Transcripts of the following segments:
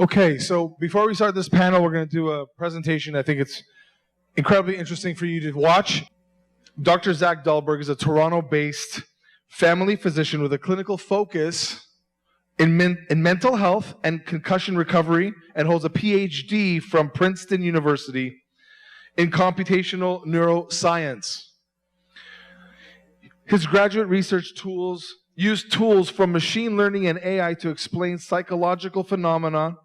Okay, so before we start this panel, we're going to do a presentation. I think it's incredibly interesting for you to watch. Dr. Zach Dahlberg is a Toronto-based family physician with a clinical focus in mental health and concussion recovery, and holds a PhD from Princeton University in computational neuroscience. His graduate research tools use tools from machine learning and AI to explain psychological phenomena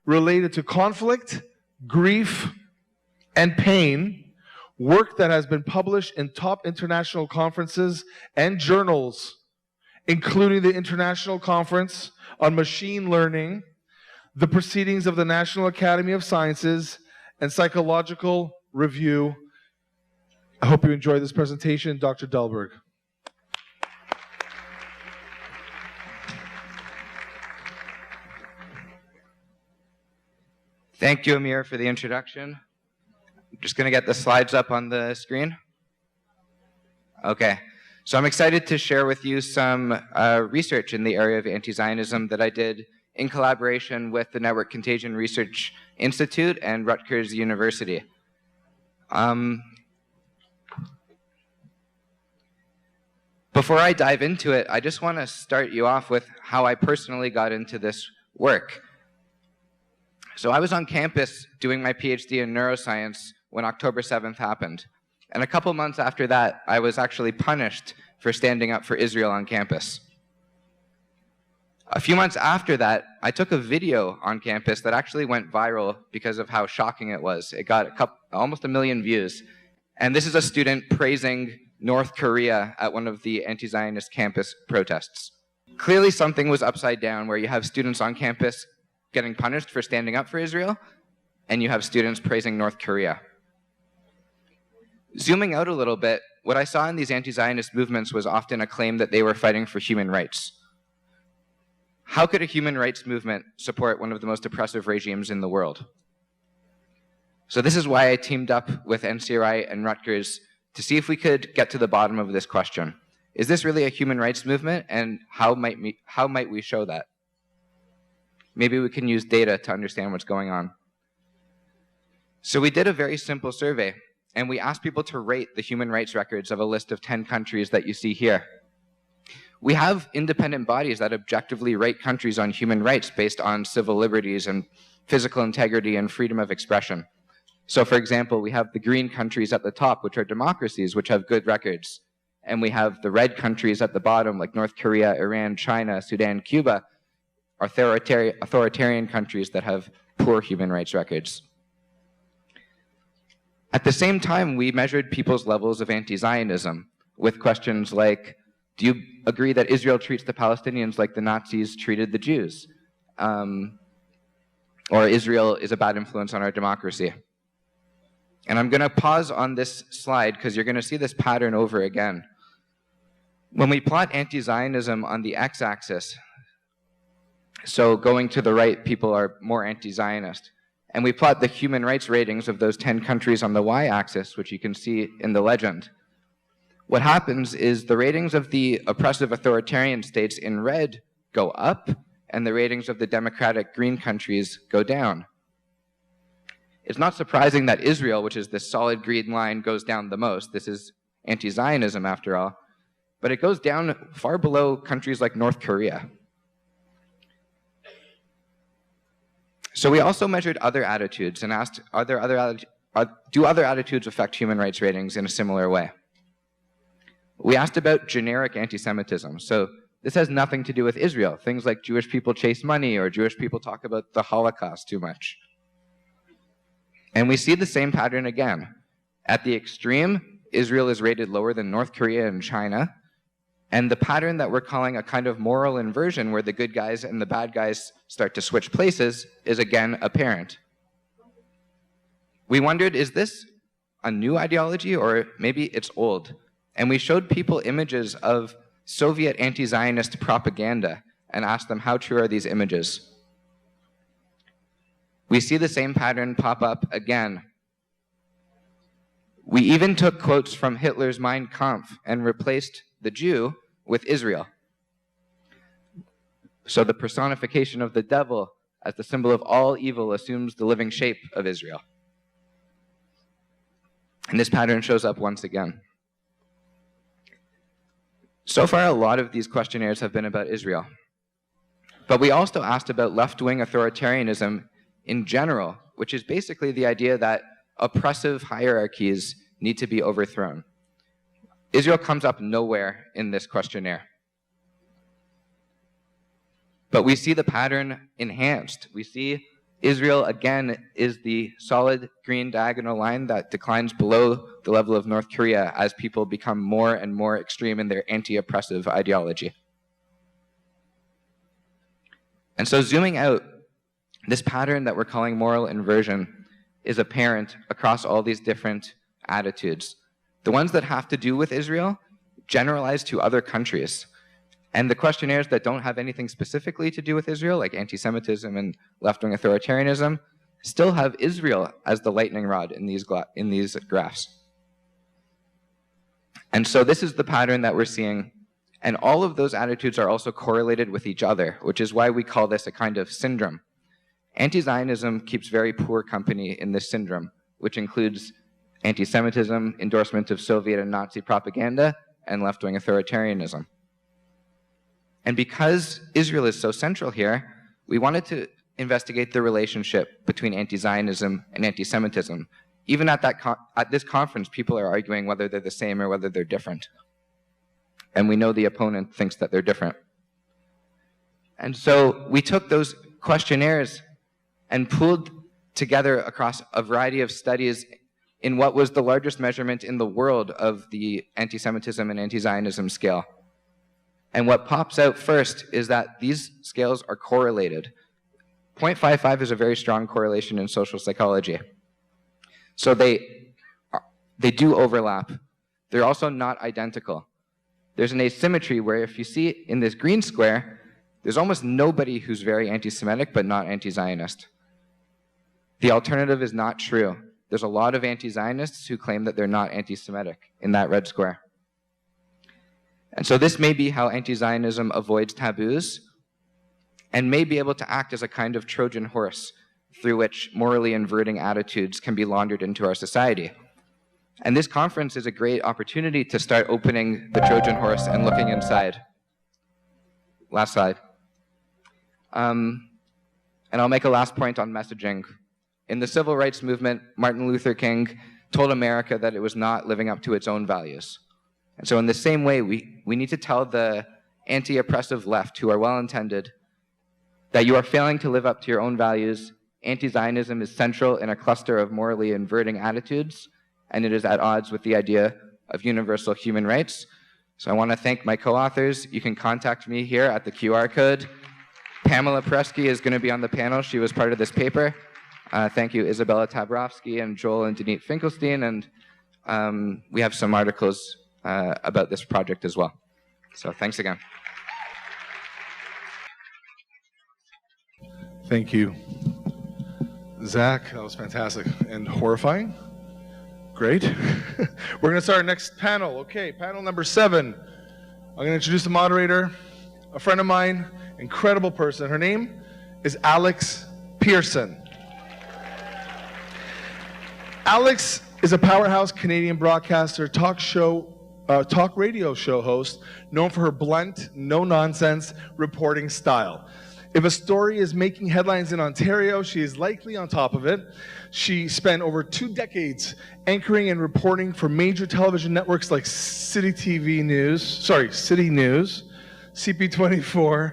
related to conflict, grief, and pain, work that has been published in top international conferences and journals, including the International Conference on Machine Learning, the Proceedings of the National Academy of Sciences, and Psychological Review. I hope you enjoy this presentation, Dr. Dahlberg. Thank you, Amir, for the introduction. I'm just going to get the slides up on the screen. Okay, so I'm excited to share with you some research in the area of anti-Zionism that I did in collaboration with the Network Contagion Research Institute and Rutgers University. Before I dive into it, I just want to start you off with how I personally got into this work. So I was on campus doing my PhD in neuroscience when October 7th happened. And a couple months after that, I was actually punished for standing up for Israel on campus. A few months after that, I took a video on campus that actually went viral because of how shocking it was. It got almost 1 million views. And this is a student praising North Korea at one of the anti-Zionist campus protests. Clearly something was upside down, where you have students on campus getting punished for standing up for Israel, and you have students praising North Korea. Zooming out a little bit, what I saw in these anti-Zionist movements was often a claim that they were fighting for human rights. How could a human rights movement support one of the most oppressive regimes in the world? So this is why I teamed up with NCRI and Rutgers to see if we could get to the bottom of this question. Is this really a human rights movement, and how might we show that? Maybe we can use data to understand what's going on. So we did a very simple survey, and we asked people to rate the human rights records of a list of 10 countries that you see here. We have independent bodies that objectively rate countries on human rights based on civil liberties and physical integrity and freedom of expression. So for example, we have the green countries at the top, which are democracies, which have good records. And we have the red countries at the bottom, like North Korea, Iran, China, Sudan, Cuba, authoritarian countries that have poor human rights records. At the same time, we measured people's levels of anti-Zionism with questions like, do you agree that Israel treats the Palestinians like the Nazis treated the Jews? Or Israel is a bad influence on our democracy? And I'm going to pause on this slide because you're going to see this pattern over again. When we plot anti-Zionism on the x-axis, so going to the right, people are more anti-Zionist. And we plot the human rights ratings of those 10 countries on the y-axis, which you can see in the legend. What happens is the ratings of the oppressive authoritarian states in red go up, and the ratings of the democratic green countries go down. It's not surprising that Israel, which is this solid green line, goes down the most. This is anti-Zionism after all. But it goes down far below countries like North Korea. So we also measured other attitudes and asked, do other attitudes affect human rights ratings in a similar way? We asked about generic anti-Semitism. So this has nothing to do with Israel. Things like Jewish people chase money, or Jewish people talk about the Holocaust too much. And we see the same pattern again. At the extreme, Israel is rated lower than North Korea and China. And the pattern that we're calling a kind of moral inversion, where the good guys and the bad guys start to switch places, is again apparent. We wondered, is this a new ideology, or maybe it's old? And we showed people images of Soviet anti-Zionist propaganda and asked them, how true are these images? We see the same pattern pop up again. We even took quotes from Hitler's Mein Kampf and replaced the Jew with Israel. So the personification of the devil as the symbol of all evil assumes the living shape of Israel. And this pattern shows up once again. So far, a lot of these questionnaires have been about Israel. But we also asked about left-wing authoritarianism in general, which is basically the idea that oppressive hierarchies need to be overthrown. Israel comes up nowhere in this questionnaire. But we see the pattern enhanced. We see Israel, again, is the solid green diagonal line that declines below the level of North Korea as people become more and more extreme in their anti-oppressive ideology. And so zooming out, this pattern that we're calling moral inversion is apparent across all these different attitudes. The ones that have to do with Israel generalize to other countries. And the questionnaires that don't have anything specifically to do with Israel, like anti-Semitism and left-wing authoritarianism, still have Israel as the lightning rod in these graphs. And so this is the pattern that we're seeing. And all of those attitudes are also correlated with each other, which is why we call this a kind of syndrome. Anti-Zionism keeps very poor company in this syndrome, which includes anti-Semitism, endorsement of Soviet and Nazi propaganda, and left-wing authoritarianism. And because Israel is so central here, we wanted to investigate the relationship between anti-Zionism and anti-Semitism. Even at this conference, people are arguing whether they're the same or whether they're different. And we know the opponent thinks that they're different. And so we took those questionnaires and pooled together across a variety of studies in what was the largest measurement in the world of the anti-Semitism and anti-Zionism scale. And what pops out first is that these scales are correlated. 0.55 is a very strong correlation in social psychology. So they do overlap. They're also not identical. There's an asymmetry where if you see in this green square, there's almost nobody who's very anti-Semitic but not anti-Zionist. The alternative is not true. There's a lot of anti-Zionists who claim that they're not anti-Semitic in that red square. And so this may be how anti-Zionism avoids taboos and may be able to act as a kind of Trojan horse through which morally inverting attitudes can be laundered into our society. And this conference is a great opportunity to start opening the Trojan horse and looking inside. Last slide. And I'll make a last point on messaging. In the civil rights movement, Martin Luther King told America that it was not living up to its own values. And so in the same way, we need to tell the anti-oppressive left, who are well-intended, that you are failing to live up to your own values. Anti-Zionism is central in a cluster of morally inverting attitudes, and it is at odds with the idea of universal human rights. So I want to thank my co-authors. You can contact me here at the QR code. Pamela Presky is going to be on the panel. She was part of this paper. Thank you, Isabella Tabrowski and Joel and Denise Finkelstein. And we have some articles about this project as well. So thanks again. Thank you, Zach. That was fantastic and horrifying. Great. We're going to start our next panel. Okay, panel number 7. I'm going to introduce the moderator, a friend of mine, incredible person. Her name is Alex Pearson. Alex is a powerhouse Canadian broadcaster, talk radio show host, known for her blunt, no-nonsense reporting style. If a story is making headlines in Ontario, she is likely on top of it. She spent over 2 decades anchoring and reporting for major television networks like City News, CP24,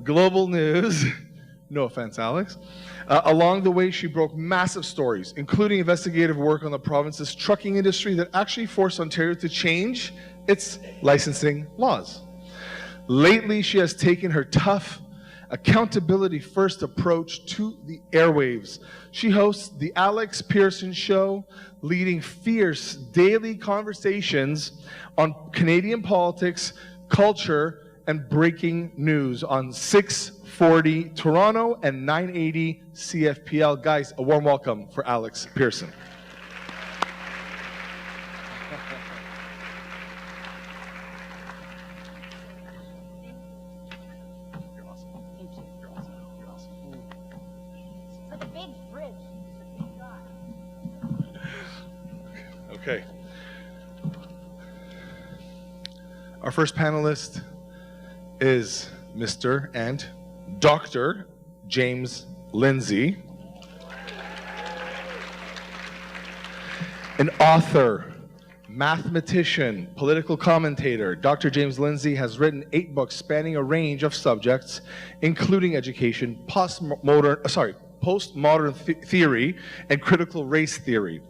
Global News. No offense, Alex. Along the way, she broke massive stories, including investigative work on the province's trucking industry that actually forced Ontario to change its licensing laws. Lately, she has taken her tough, accountability-first approach to the airwaves. She hosts The Alex Pearson Show, leading fierce daily conversations on Canadian politics, culture, and breaking news on 640 Toronto and 980 CFPL. Guys, a warm welcome for Alex Pearson. Big fridge. He's a big guy. Okay. Our first panelist is Mr. and Dr. James Lindsay, an author, mathematician, political commentator. Dr. James Lindsay has written 8 books spanning a range of subjects, including education, postmodern theory, and critical race theory.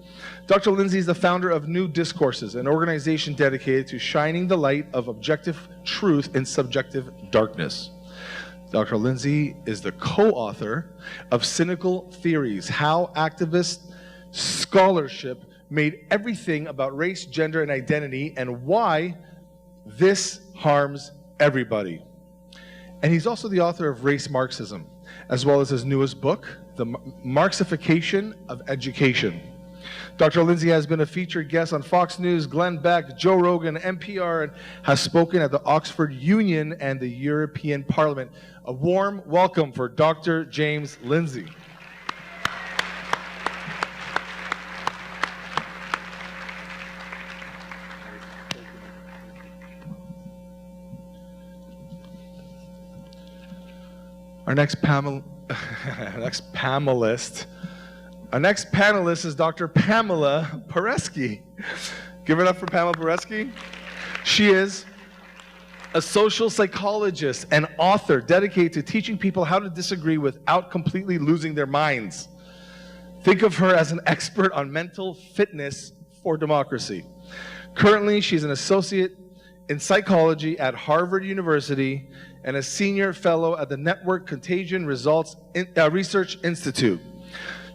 Dr. Lindsay is the founder of New Discourses, an organization dedicated to shining the light of objective truth in subjective darkness. Dr. Lindsay is the co-author of Cynical Theories: How Activist Scholarship Made Everything About Race, Gender, and Identity, and Why This Harms Everybody. And he's also the author of Race Marxism, as well as his newest book, The Marxification of Education. Dr. Lindsay has been a featured guest on Fox News, Glenn Beck, Joe Rogan, NPR, and has spoken at the Oxford Union and the European Parliament. A warm welcome for Dr. James Lindsay. Our next panelist is Dr. Pamela Paresky. Give it up for Pamela Paresky. She is a social psychologist and author dedicated to teaching people how to disagree without completely losing their minds. Think of her as an expert on mental fitness for democracy. Currently, she's an associate in psychology at Harvard University and a senior fellow at the Network Contagion Results Research Institute.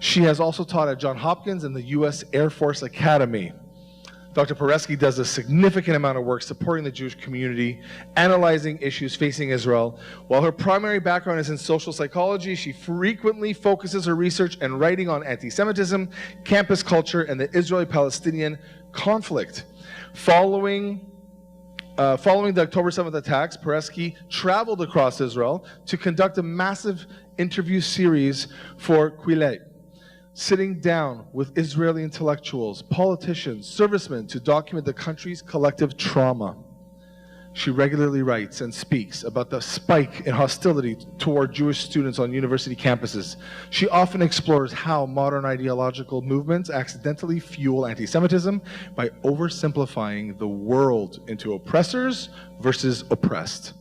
She has also taught at Johns Hopkins and the U.S. Air Force Academy. Dr. Paresky does a significant amount of work supporting the Jewish community, analyzing issues facing Israel. While her primary background is in social psychology, she frequently focuses her research and writing on anti-Semitism, campus culture, and the Israeli-Palestinian conflict. Following the October 7th attacks, Paresky traveled across Israel to conduct a massive interview series for Quillet, sitting down with Israeli intellectuals, politicians, servicemen to document the country's collective trauma. She regularly writes and speaks about the spike in hostility toward Jewish students on university campuses. She often explores how modern ideological movements accidentally fuel anti-Semitism by oversimplifying the world into oppressors versus oppressed.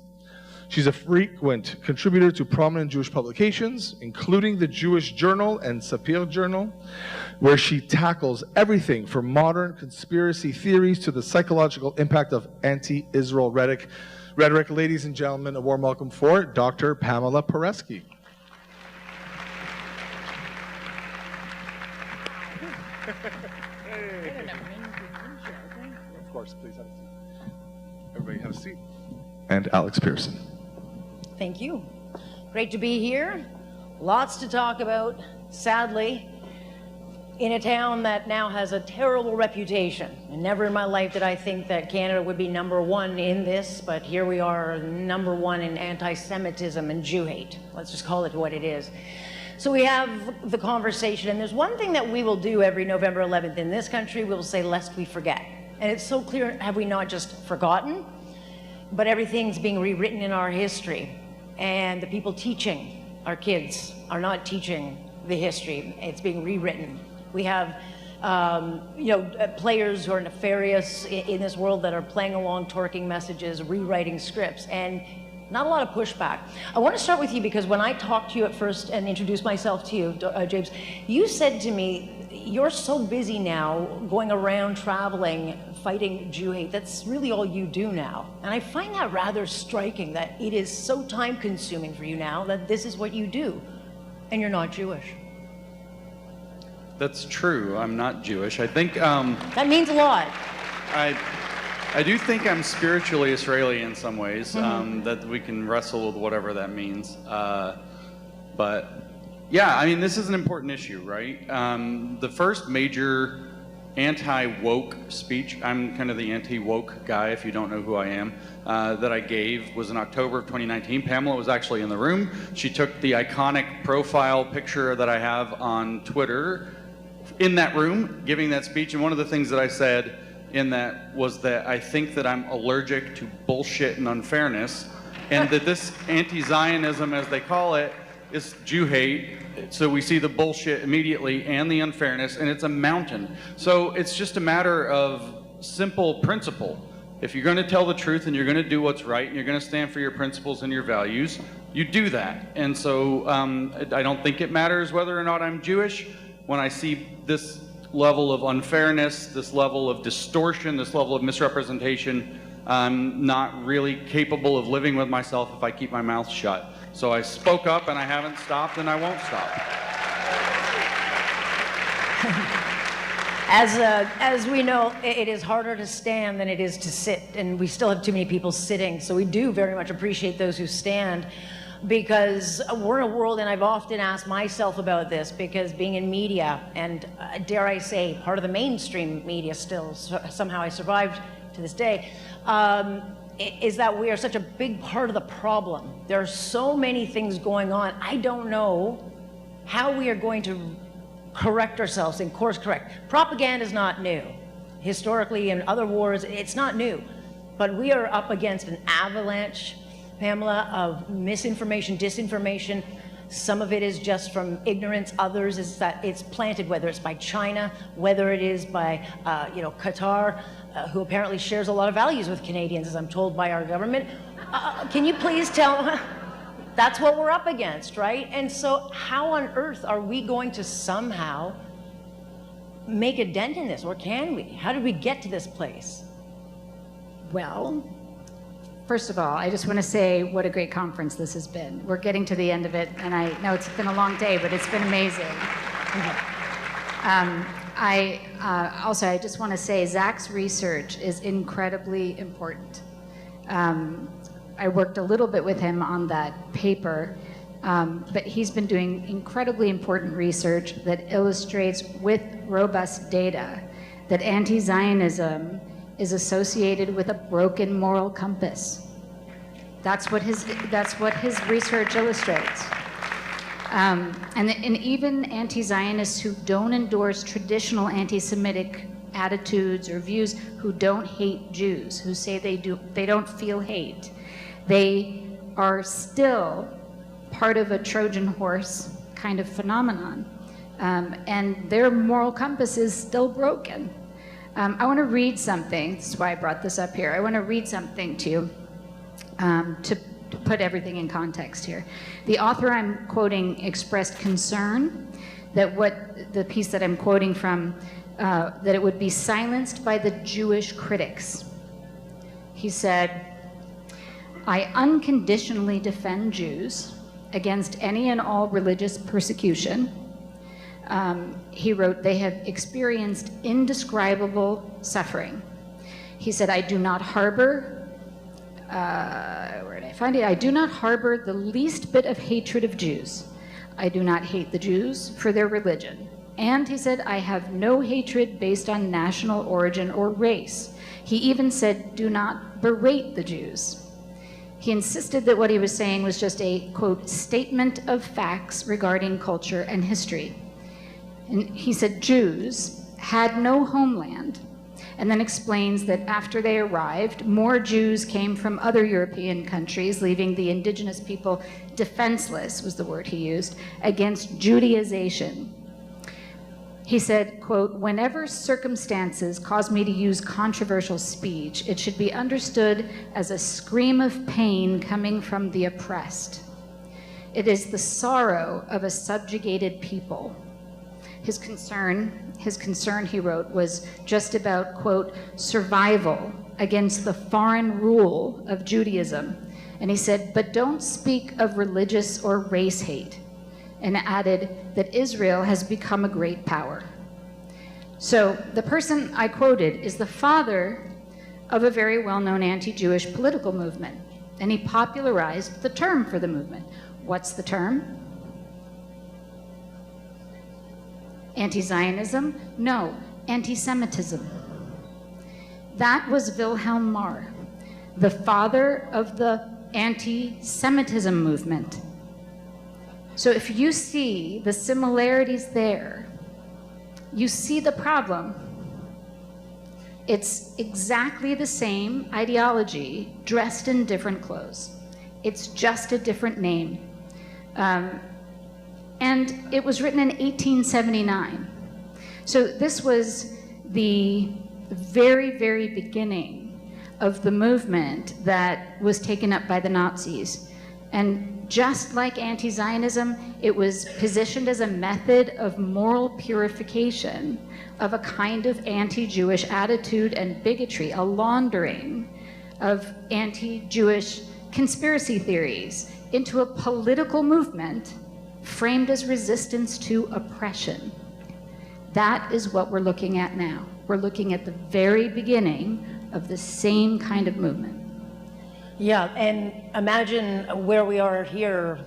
She's a frequent contributor to prominent Jewish publications, including the Jewish Journal and Sapir Journal, where she tackles everything from modern conspiracy theories to the psychological impact of anti-Israel rhetoric. Ladies and gentlemen, a warm welcome for Dr. Pamela Paresky. Of course, please have a seat. Everybody have a seat. And Alex Pearson. Thank you. Great to be here. Lots to talk about, sadly, in a town that now has a terrible reputation. And never in my life did I think that Canada would be #1 in this, but here we are, #1 in anti-Semitism and Jew hate. Let's just call it what it is. So we have the conversation, and there's one thing that we will do every November 11th in this country. We will say, lest we forget. And it's so clear, have we not just forgotten, but everything's being rewritten in our history. And the people teaching our kids are not teaching the history. It's being rewritten. We have players who are nefarious in this world that are playing along, torquing messages, rewriting scripts, and not a lot of pushback. I want to start with you because when I talked to you at first and introduced myself to you, James, you said to me, you're so busy now going around traveling, fighting Jew hate. That's really all you do now. And I find that rather striking that it is so time consuming for you now that this is what you do, and you're not Jewish. That's true. I'm not Jewish. I think that means a lot. I do think I'm spiritually Israeli in some ways, that we can wrestle with whatever that means. But yeah, I mean, this is an important issue, right? The first major anti-woke speech. I'm kind of the anti-woke guy, if you don't know who I am, that I gave was in October of 2019. Pamela was actually in the room. She took the iconic profile picture that I have on Twitter in that room, giving that speech. And one of the things that I said in that was that I think that I'm allergic to bullshit and unfairness, and that this anti-Zionism, as they call it, is Jew hate. So we see the bullshit immediately and the unfairness, and it's a mountain. So it's just a matter of simple principle. If you're going to tell the truth and you're going to do what's right and you're going to stand for your principles and your values, you do that. And so I don't think it matters whether or not I'm Jewish. When I see this level of unfairness, this level of distortion, this level of misrepresentation, I'm not really capable of living with myself if I keep my mouth shut. So I spoke up, and I haven't stopped, and I won't stop. As we know, it is harder to stand than it is to sit, and we still have too many people sitting. So we do very much appreciate those who stand, because we're in a world, and I've often asked myself about this, because being in media, and dare I say, part of the mainstream media still, somehow I survived to this day, is that we are such a big part of the problem. There are so many things going on. I don't know how we are going to correct ourselves and course correct. Propaganda is not new. Historically, in other wars, it's not new. But we are up against an avalanche, Pamela, of misinformation, disinformation. Some of it is just from ignorance. Others is that it's planted, whether it's by China, whether it is by Qatar, who apparently shares a lot of values with Canadians, as I'm told by our government. Can you please tell? That's what we're up against, right? And so how on earth are we going to somehow make a dent in this, or can we? How did we get to this place? Well, first of all, I just want to say what a great conference this has been. We're getting to the end of it, and I know it's been a long day, but it's been amazing. I just want to say Zach's research is incredibly important. I worked a little bit with him on that paper, but he's been doing incredibly important research that illustrates with robust data that anti-Zionism is associated with a broken moral compass. That's what his research illustrates. And even anti-Zionists who don't endorse traditional anti-Semitic attitudes or views, who don't hate Jews, who say they don't feel hate, they are still part of a Trojan horse kind of phenomenon. And their moral compass is still broken. I want to read something. This is why I brought this up here. I want to read something to you to put everything in context here. The author I'm quoting expressed concern that the piece that I'm quoting from, that it would be silenced by the Jewish critics. He said, "I unconditionally defend Jews against any and all religious persecution." He wrote, "They have experienced indescribable suffering." He said, "I do not harbor, where did I find it? I do not harbor the least bit of hatred of Jews. I do not hate the Jews for their religion." And he said, "I have no hatred based on national origin or race." He even said, "Do not berate the Jews." He insisted that what he was saying was just a, quote, statement of facts regarding culture and history. And he said Jews had no homeland, and then explains that after they arrived, more Jews came from other European countries, leaving the indigenous people defenseless, was the word he used, against Judaization. He said, quote, "Whenever circumstances cause me to use controversial speech, it should be understood as a scream of pain coming from the oppressed. It is the sorrow of a subjugated people." His concern, he wrote, was just about, quote, survival against the foreign rule of Judaism. And he said, "But don't speak of religious or race hate," and added that Israel has become a great power. So the person I quoted is the father of a very well-known anti-Jewish political movement, and he popularized the term for the movement. What's the term? Anti-Zionism? No, anti-Semitism. That was Wilhelm Marr, the father of the anti-Semitism movement. So if you see the similarities there, you see the problem. It's exactly the same ideology dressed in different clothes. It's just a different name. And it was written in 1879. So this was the very, very beginning of the movement that was taken up by the Nazis. And just like anti-Zionism, it was positioned as a method of moral purification of a kind of anti-Jewish attitude and bigotry, a laundering of anti-Jewish conspiracy theories into a political movement framed as resistance to oppression. That is what we're looking at now. We're looking at the very beginning of the same kind of movement. Yeah, and imagine where we are here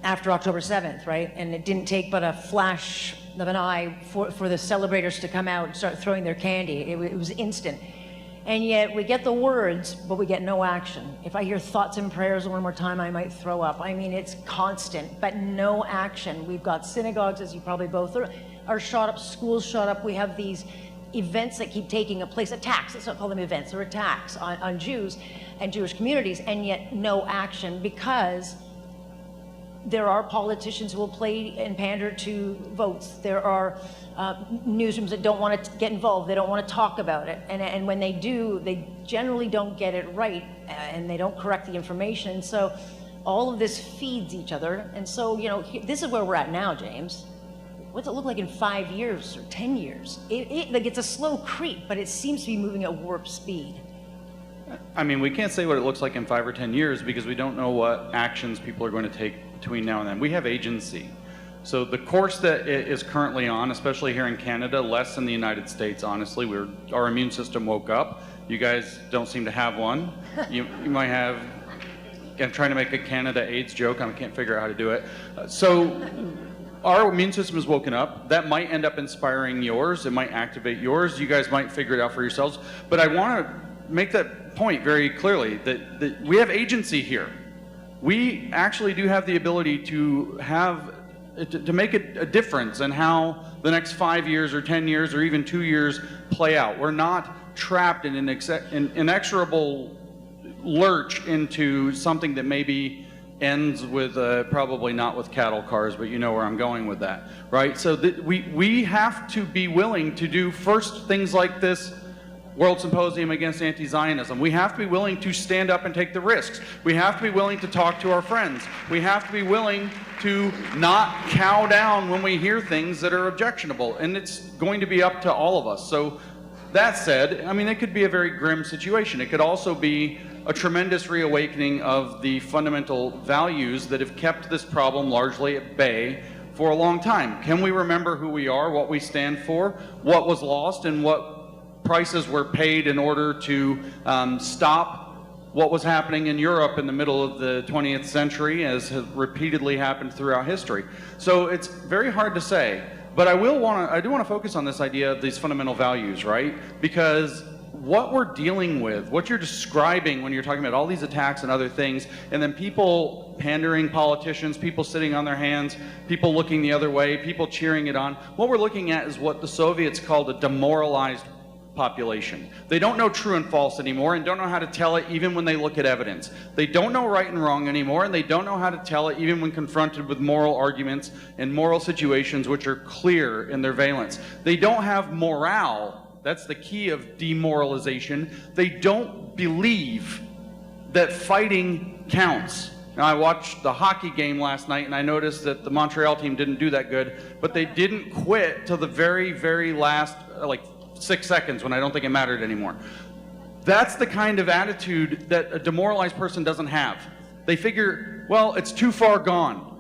after October 7th, right? And it didn't take but a flash of an eye for the celebrators to come out and start throwing their candy. It was instant. And yet we get the words, but we get no action. If I hear thoughts and prayers one more time, I might throw up. I mean, it's constant, but no action. We've got synagogues, as you probably both are shot up, schools shot up. We have these events that keep taking place, attacks, let's not call them events, they're attacks on Jews and Jewish communities, and yet no action, because there are politicians who will play and pander to votes. There are newsrooms that don't want to get involved. They don't want to talk about it. And when they do, they generally don't get it right, and they don't correct the information. So all of this feeds each other. And so, you know, this is where we're at now, James. What's it look like in 5 years or 10 years? Like, it's a slow creep, but it seems to be moving at warp speed. I mean, we can't say what it looks like in 5 or 10 years because we don't know what actions people are going to take between now and then. We have agency. So the course that it is currently on, especially here in Canada, less in the United States, honestly, our immune system woke up. You guys don't seem to have one. You might have, I'm trying to make a Canada AIDS joke, I can't figure out how to do it. So our immune system has woken up. That might end up inspiring yours. It might activate yours. You guys might figure it out for yourselves. But I want to make that point very clearly, that we have agency here. We actually do have the ability to make a difference in how the next 5 years or 10 years or even 2 years play out. We're not trapped in an inexorable lurch into something that maybe ends with, probably not with cattle cars, but you know where I'm going with that, right? So we have to be willing to do first things like this World Symposium Against Anti-Zionism. We have to be willing to stand up and take the risks. We have to be willing to talk to our friends. We have to be willing to not cow down when we hear things that are objectionable. And it's going to be up to all of us. So that said, I mean, it could be a very grim situation. It could also be a tremendous reawakening of the fundamental values that have kept this problem largely at bay for a long time. Can we remember who we are, what we stand for, what was lost, and what prices were paid in order to stop what was happening in Europe in the middle of the 20th century, as has repeatedly happened throughout history. So it's very hard to say, but I do want to focus on this idea of these fundamental values, right? Because what we're dealing with, what you're describing when you're talking about all these attacks and other things, and then people pandering politicians, people sitting on their hands, people looking the other way, people cheering it on, what we're looking at is what the Soviets called a demoralized population. They don't know true and false anymore and don't know how to tell it even when they look at evidence. They don't know right and wrong anymore, and they don't know how to tell it even when confronted with moral arguments and moral situations which are clear in their valence. They don't have morale. That's the key of demoralization. They don't believe that fighting counts. Now, I watched the hockey game last night and I noticed that the Montreal team didn't do that good, but they didn't quit till the very, very last, 6 seconds, when I don't think it mattered anymore. That's the kind of attitude that a demoralized person doesn't have. They figure, well, it's too far gone.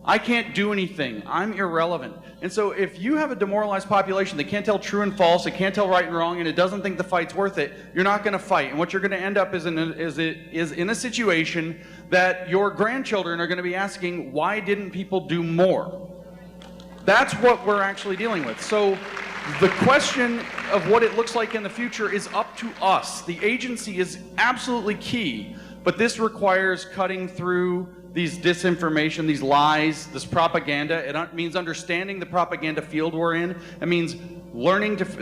I can't do anything. I'm irrelevant. And so if you have a demoralized population that can't tell true and false, it can't tell right and wrong, and it doesn't think the fight's worth it, you're not going to fight. And what you're going to end up is in a situation that your grandchildren are going to be asking, why didn't people do more? That's what we're actually dealing with. So The question of what it looks like in the future is up to us. The agency is absolutely key, but this requires cutting through these disinformation, these lies, this propaganda. It means understanding the propaganda field we're in. It means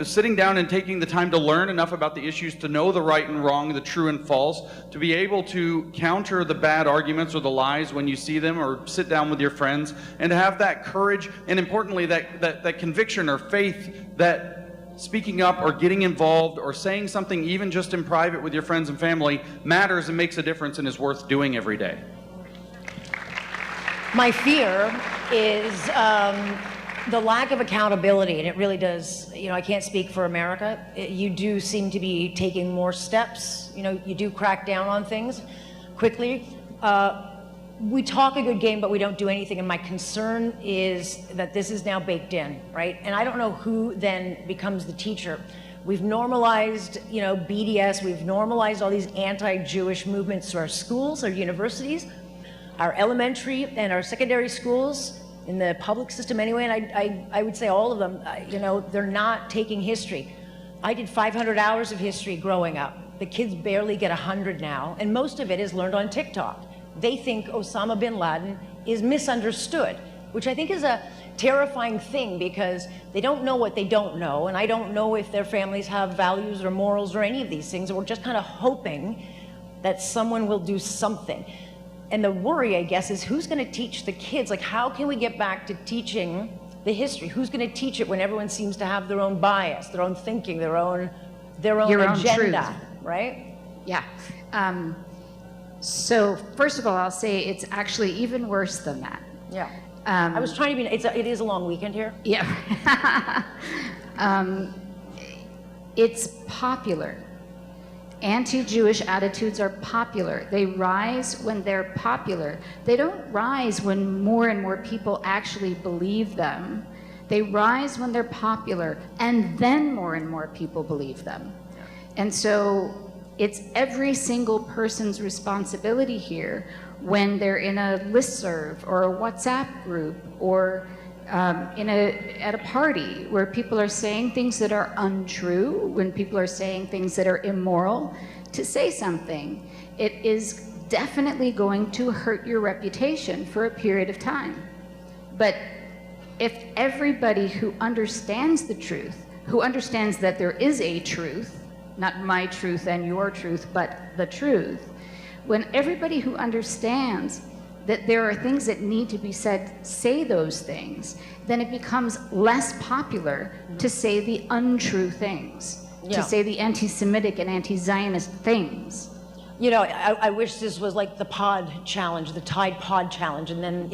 sitting down and taking the time to learn enough about the issues to know the right and wrong, the true and false, to be able to counter the bad arguments or the lies when you see them, or sit down with your friends, and to have that courage, and importantly, that conviction or faith that speaking up or getting involved or saying something even just in private with your friends and family matters and makes a difference and is worth doing every day. My fear is the lack of accountability, and it really does, I can't speak for America. You do seem to be taking more steps. You do crack down on things quickly. We talk a good game, but we don't do anything, and my concern is that this is now baked in, right? And I don't know who then becomes the teacher. We've normalized, BDS, we've normalized all these anti-Jewish movements to our schools, our universities, our elementary and our secondary schools, in the public system anyway, and I would say all of them, they're not taking history. I did 500 hours of history growing up. The kids barely get 100 now, and most of it is learned on TikTok. They think Osama bin Laden is misunderstood, which I think is a terrifying thing, because they don't know what they don't know, and I don't know if their families have values or morals or any of these things, and we're just kind of hoping that someone will do something. And the worry, I guess, is who's going to teach the kids? Like, how can we get back to teaching the history? Who's going to teach it when everyone seems to have their own bias, their own thinking, their own agenda, right? Yeah. So first of all, I'll say it's actually even worse than that. Yeah. I was trying to be. It is a long weekend here. Yeah. It's popular. Anti-Jewish attitudes are popular. They rise when they're popular. They don't rise when more and more people actually believe them. They rise when they're popular, and then more and more people believe them. And so it's every single person's responsibility here when they're in a listserv or a WhatsApp group or at a party where people are saying things that are untrue, when people are saying things that are immoral, to say something. It is definitely going to hurt your reputation for a period of time. But if everybody who understands the truth, who understands that there is a truth, not my truth and your truth, but the truth, when everybody who understands that there are things that need to be said, say those things, then it becomes less popular to say the untrue things, to say the anti-Semitic and anti-Zionist things. I wish this was like the pod challenge, the Tide Pod challenge, and then,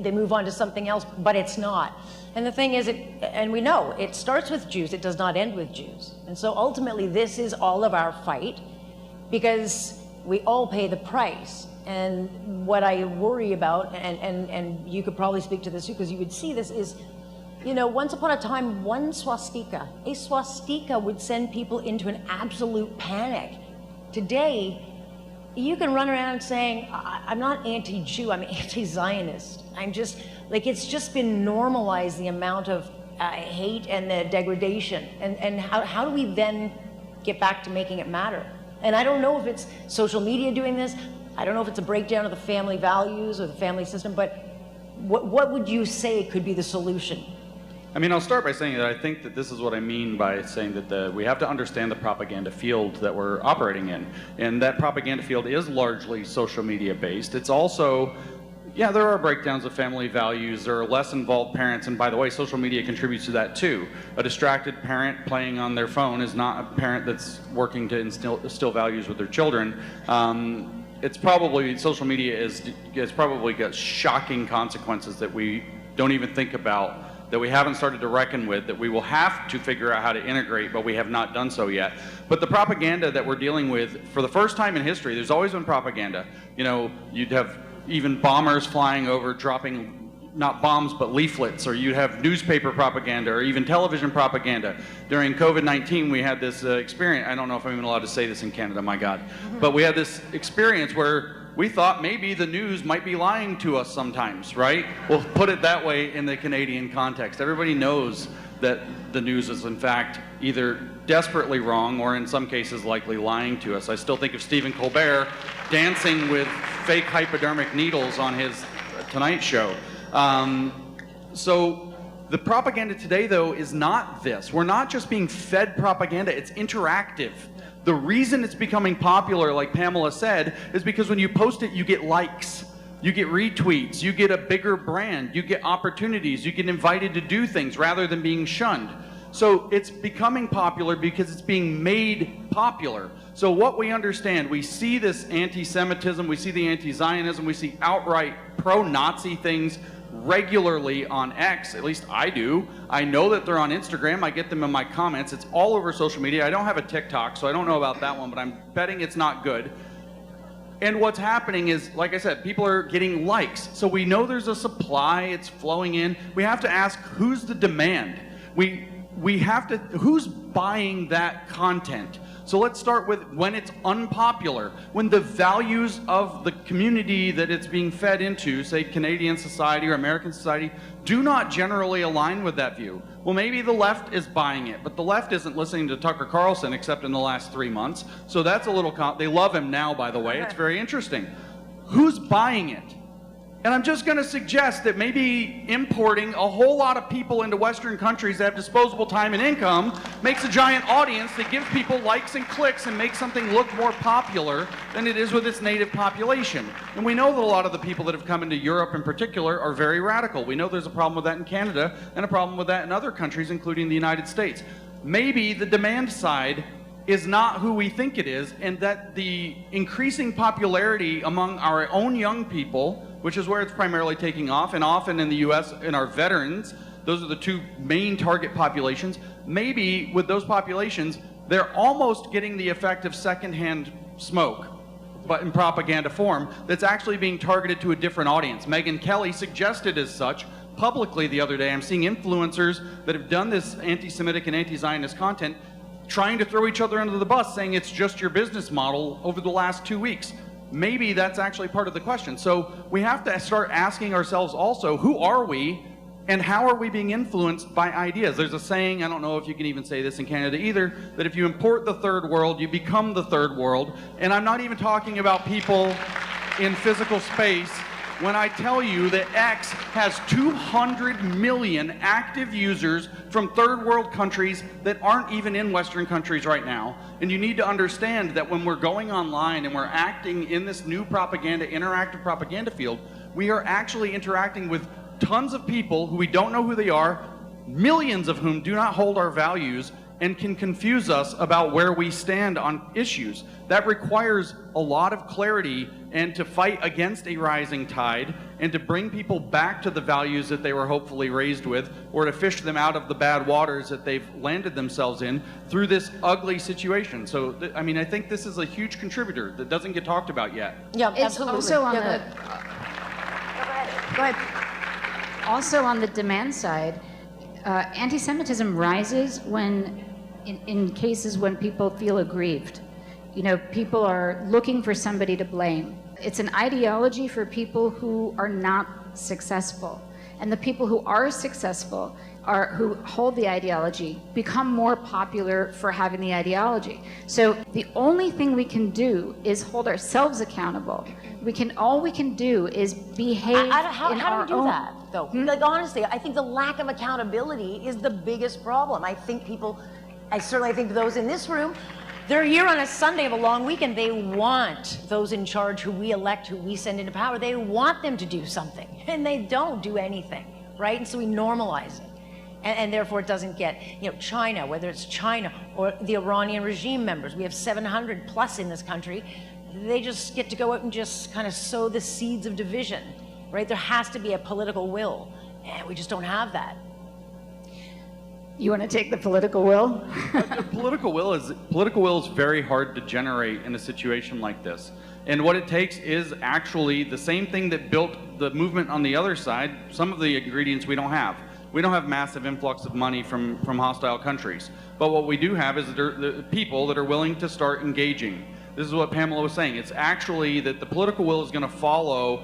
they move on to something else, but it's not. And the thing is, and we know, it starts with Jews, it does not end with Jews. And so ultimately, this is all of our fight, because we all pay the price. And what I worry about, and you could probably speak to this too, because you would see this, is, once upon a time, a swastika would send people into an absolute panic. Today, you can run around saying, I'm not anti-Jew, I'm anti-Zionist. I'm just, it's just been normalized, the amount of hate and the degradation. And how do we then get back to making it matter? And I don't know if it's social media doing this. I don't know if it's a breakdown of the family values or the family system, but what would you say could be the solution? I mean, I'll start by saying that I think that this is what I mean by saying that we have to understand the propaganda field that we're operating in. And that propaganda field is largely social media based. It's also, there are breakdowns of family values. There are less involved parents. And by the way, social media contributes to that too. A distracted parent playing on their phone is not a parent that's working to instill values with their children. It's probably, social media has probably got shocking consequences that we don't even think about, that we haven't started to reckon with, that we will have to figure out how to integrate, but we have not done so yet. But the propaganda that we're dealing with, for the first time in history, there's always been propaganda. You'd have even bombers flying over, dropping not bombs, but leaflets, or you'd have newspaper propaganda, or even television propaganda. During COVID-19, we had this experience, I don't know if I'm even allowed to say this in Canada, my God, but we had this experience where we thought maybe the news might be lying to us sometimes, right? We'll put it that way in the Canadian context. Everybody knows that the news is in fact either desperately wrong or in some cases likely lying to us. I still think of Stephen Colbert dancing with fake hypodermic needles on his Tonight Show. So the propaganda today, though, is not this. We're not just being fed propaganda, it's interactive. The reason it's becoming popular, like Pamela said, is because when you post it, you get likes, you get retweets, you get a bigger brand, you get opportunities, you get invited to do things rather than being shunned. So it's becoming popular because it's being made popular. So what we understand, we see this anti-Semitism, we see the anti-Zionism, we see outright pro-Nazi things regularly on X, at least I do. I know that they're on Instagram, I get them in my comments, it's all over social media. I don't have a TikTok, so I don't know about that one, but I'm betting it's not good. And what's happening is, like I said, people are getting likes. So we know there's a supply, it's flowing in. We have to ask, who's the demand? We have to, who's buying that content? So let's start with when it's unpopular, when the values of the community that it's being fed into, say Canadian society or American society, do not generally align with that view. Well, maybe the left is buying it, but the left isn't listening to Tucker Carlson except in the last 3 months. So that's a little, they love him now, by the way. It's very interesting. Who's buying it? And I'm just going to suggest that maybe importing a whole lot of people into Western countries that have disposable time and income makes a giant audience that gives people likes and clicks and makes something look more popular than it is with its native population. And we know that a lot of the people that have come into Europe in particular are very radical. We know there's a problem with that in Canada and a problem with that in other countries, including the United States. Maybe the demand side is not who we think it is, and that the increasing popularity among our own young people, which is where it's primarily taking off, and often in the US, in our veterans, those are the two main target populations. Maybe with those populations, they're almost getting the effect of secondhand smoke, but in propaganda form, that's actually being targeted to a different audience. Megyn Kelly suggested as such publicly the other day. I'm seeing influencers that have done this anti-Semitic and anti-Zionist content trying to throw each other under the bus, saying it's just your business model over the last 2 weeks. Maybe that's actually part of the question. So we have to start asking ourselves also, who are we and how are we being influenced by ideas? There's a saying, I don't know if you can even say this in Canada either, that if you import the third world, you become the third world. And I'm not even talking about people in physical space when I tell you that X has 200 million active users from third world countries that aren't even in Western countries right now. And you need to understand that when we're going online and we're acting in this new propaganda, interactive propaganda field, we are actually interacting with tons of people who we don't know who they are, millions of whom do not hold our values and can confuse us about where we stand on issues. That requires a lot of clarity and to fight against a rising tide and to bring people back to the values that they were hopefully raised with, or to fish them out of the bad waters that they've landed themselves in through this ugly situation. So, I mean, I think this is a huge contributor that doesn't get talked about yet. Yeah, It's absolutely. also on Yeah, the go ahead. Also on the demand side, anti-Semitism rises when, in cases when people feel aggrieved. You know, people are looking for somebody to blame. It's an ideology for people who are not successful. And the people who are successful, who hold the ideology, become more popular for having the ideology. So the only thing we can do is hold ourselves accountable. All we can do is behave How in do our we do own. that, though? Like, honestly, I think the lack of accountability is the biggest problem. I certainly think those in this room, they're here on a Sunday of a long weekend. They want those in charge who we elect, who we send into power, they want them to do something, and they don't do anything, right? And so we normalize it. And therefore it doesn't get, China, whether it's China or the Iranian regime members, we have 700 plus in this country, they just get to go out and just kind of sow the seeds of division, right? There has to be a political will, and we just don't have that. You want to take the political will? Political will is very hard to generate in a situation like this. And what it takes is actually the same thing that built the movement on the other side. Some of the ingredients we don't have. We don't have massive influx of money from hostile countries. But what we do have is the people that are willing to start engaging. This is what Pamela was saying. It's actually that the political will is going to follow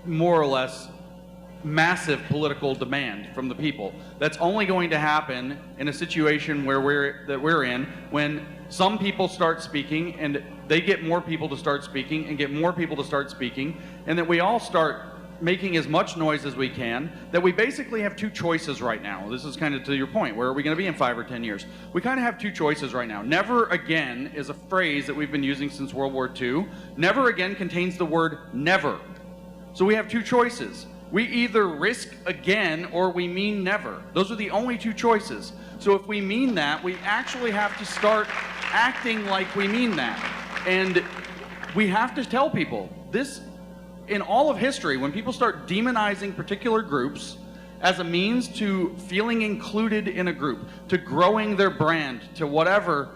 more or less massive political demand from the people. That's only going to happen in a situation where we're in when some people start speaking and they get more people to start speaking and get more people to start speaking, and that we all start making as much noise as we can, that we basically have two choices right now. This is kind of to your point, where are we going to be in 5 or 10 years? We kind of have two choices right now. Never again is a phrase that we've been using since World War II. Never again contains the word never. So we have two choices. We either risk again or we mean never. Those are the only two choices. So if we mean that, we actually have to start acting like we mean that. And we have to tell people this. In all of history, when people start demonizing particular groups as a means to feeling included in a group, to growing their brand, to whatever,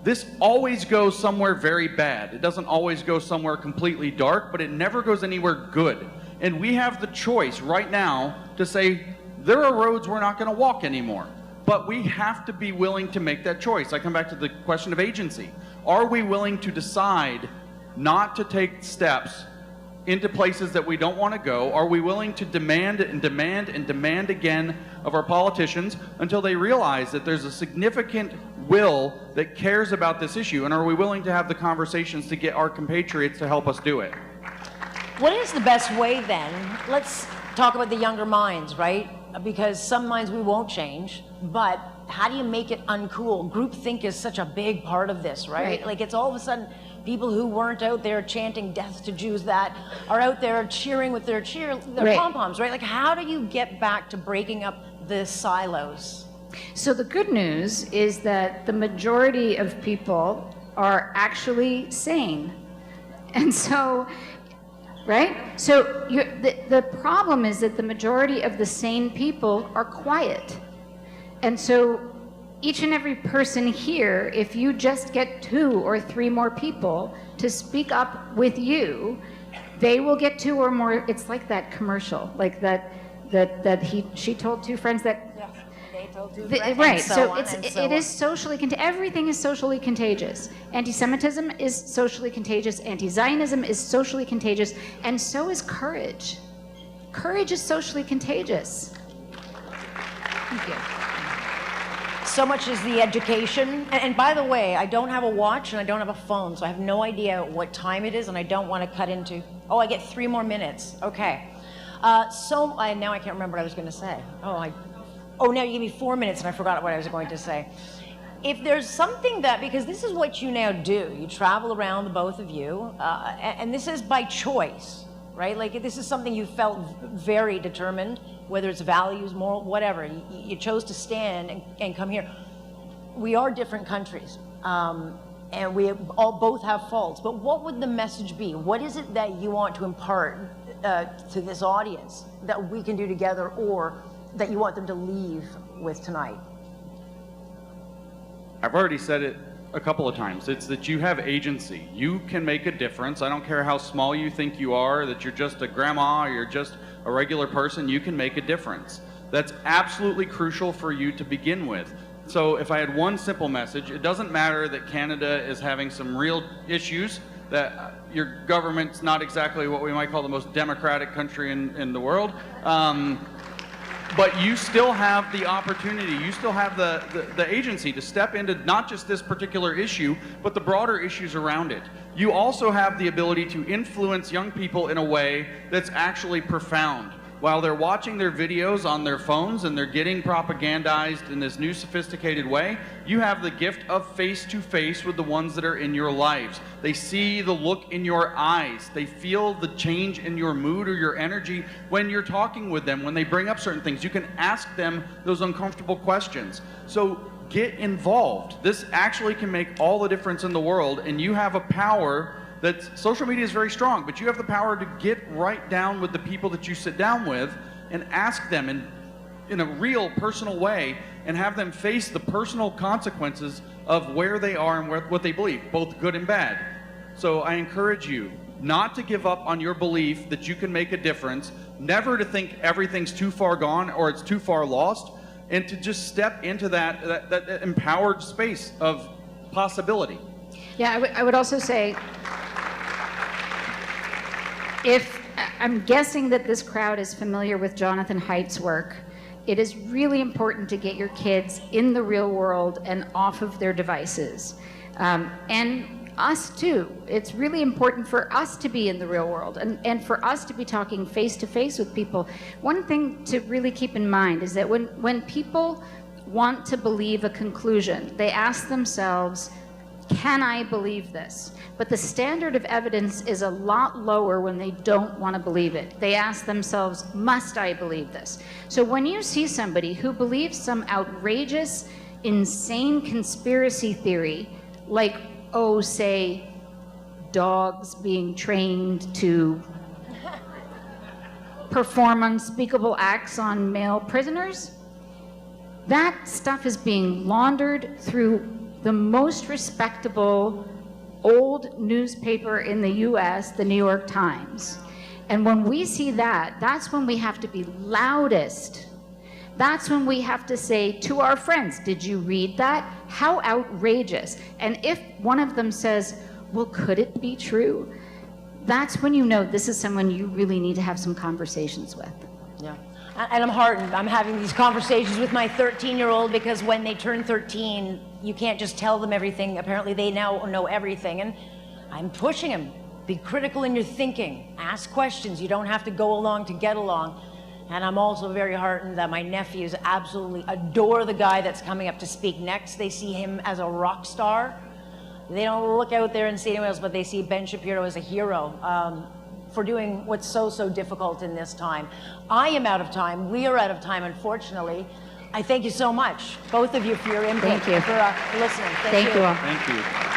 this always goes somewhere very bad. It doesn't always go somewhere completely dark, but it never goes anywhere good. And we have the choice right now to say, there are roads we're not going to walk anymore. But we have to be willing to make that choice. I come back to the question of agency. Are we willing to decide not to take steps into places that we don't want to go? Are we willing to demand and demand and demand again of our politicians until they realize that there's a significant will that cares about this issue? And are we willing to have the conversations to get our compatriots to help us do it? What is the best way then? Let's talk about the younger minds, right? Because some minds we won't change, but how do you make it uncool? Groupthink is such a big part of this, right? Like, it's all of a sudden people who weren't out there chanting death to Jews that are out there cheering with their pom-poms, right? Like, how do you get back to breaking up the silos? So the good news is that the majority of people are actually sane. And so, right? So the problem is that the majority of the sane people are quiet. And so each and every person here, if you just get 2 or 3 more people to speak up with you, they will get 2 or more. It's like that commercial, like she told 2 friends that. Yeah, they told 2 friends. Right. So it is socially everything is socially contagious. Anti-Semitism is socially contagious. Anti-Zionism is socially contagious, and so is courage. Courage is socially contagious. Thank you. So much is the education. And by the way, I don't have a watch and I don't have a phone, so I have no idea what time it is, and I don't want to cut into, I get 3 more minutes. Okay. Now I can't remember what I was going to say. Now you gave me 4 minutes and I forgot what I was going to say. If there's something because this is what you now do. You travel around, the both of you, and this is by choice, right? Like, this is something you felt very determined, whether it's values, moral, whatever. You chose to stand and come here. We are different countries, and we both have faults, but what would the message be? What is it that you want to impart to this audience that we can do together, or that you want them to leave with tonight? I've already said it a couple of times. It's that you have agency. You can make a difference. I don't care how small you think you are, that you're just a grandma or you're just a regular person, you can make a difference. That's absolutely crucial for you to begin with. So if I had one simple message, it doesn't matter that Canada is having some real issues, that your government's not exactly what we might call the most democratic country in the world, but you still have the opportunity, you still have the agency to step into not just this particular issue, but the broader issues around it. You also have the ability to influence young people in a way that's actually profound. While they're watching their videos on their phones and they're getting propagandized in this new sophisticated way, you have the gift of face-to-face with the ones that are in your lives. They see the look in your eyes. They feel the change in your mood or your energy when you're talking with them, when they bring up certain things. You can ask them those uncomfortable questions. So get involved. This actually can make all the difference in the world, and you have a power that social media is very strong, but you have the power to get right down with the people that you sit down with and ask them in a real personal way and have them face the personal consequences of where they are and what they believe, both good and bad. So I encourage you not to give up on your belief that you can make a difference, never to think everything's too far gone or it's too far lost, and to just step into that empowered space of possibility. Yeah, I would also say, if I'm guessing that this crowd is familiar with Jonathan Haidt's work, it is really important to get your kids in the real world and off of their devices. And us too. It's really important for us to be in the real world and for us to be talking face to face with people. One thing to really keep in mind is that when people want to believe a conclusion, they ask themselves, can I believe this? But the standard of evidence is a lot lower when they don't want to believe it. They ask themselves, must I believe this? So when you see somebody who believes some outrageous, insane conspiracy theory, like, oh, say, dogs being trained to perform unspeakable acts on male prisoners, that stuff is being laundered through the most respectable old newspaper in the US, the New York Times. And when we see that, that's when we have to be loudest. That's when we have to say to our friends, did you read that? How outrageous. And if one of them says, well, could it be true? That's when you know this is someone you really need to have some conversations with. Yeah. And I'm heartened. I'm having these conversations with my 13-year-old because when they turn 13, you can't just tell them everything. Apparently they now know everything. And I'm pushing them. Be critical in your thinking. Ask questions. You don't have to go along to get along. And I'm also very heartened that my nephews absolutely adore the guy that's coming up to speak next. They see him as a rock star. They don't look out there and see anyone else, but they see Ben Shapiro as a hero for doing what's so difficult in this time. I am out of time. We are out of time, unfortunately. I thank you so much, both of you, for your input. Thank you. For listening. Thank you all. Thank you.